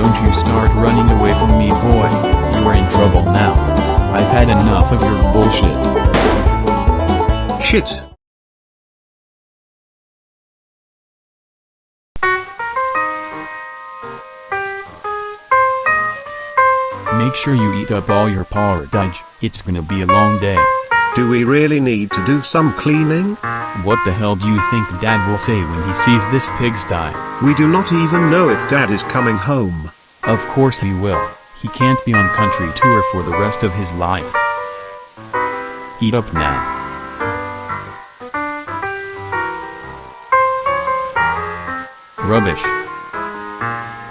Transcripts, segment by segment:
Don't you start running away from me, boy. You are in trouble now. I've had enough of your bullshit. Shit. Make sure you eat up all your porridge. It's gonna be a long day. Do we really need to do some cleaning? What the hell do you think Dad will say when he sees this pigsty? We do not even know if Dad is coming home. Of course he will. He can't be on country tour for the rest of his life. Eat up now. Rubbish.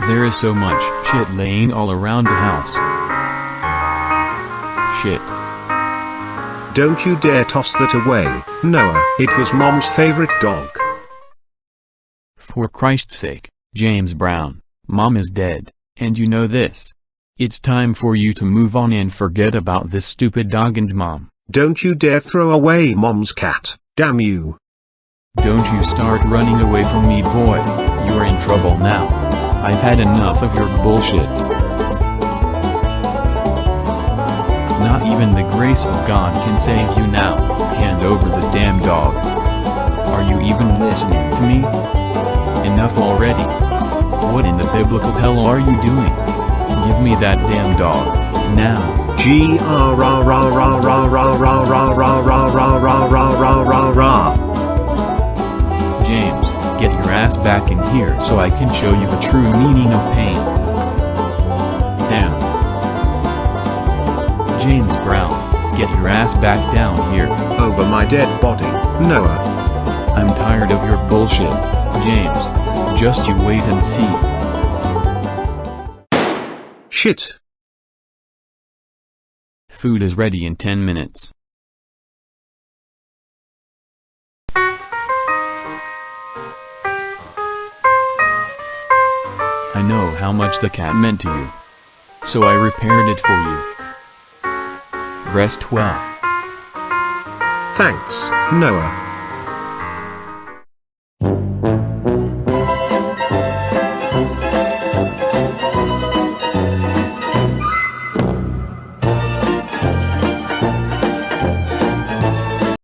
There is so much shit laying all around the house. Shit. Don't you dare toss that away, Noah. It was Mom's favorite dog. For Christ's sake, James Brown, Mom is dead, and you know this. It's time for you to move on and forget about this stupid dog and Mom. Don't you dare throw away Mom's cat, damn you. Don't you start running away from me, boy. You are in trouble now. I've had enough of your bullshit. Not even the grace of God can save you now. Hand over the damn dog. Are you even listening to me? Enough already. What in the biblical hell are you doing? Give me that damn dog, now. James, get your ass back in here so I can show you the true meaning of pain. Damn. James Brown, get your ass back down here. Over my dead body, Noah. I'm tired of your bullshit, James. Just you wait and see. Shit. Food is ready in 10 minutes. I know how much the cat meant to you. So I repaired it for you. Rest well. Thanks, Noah.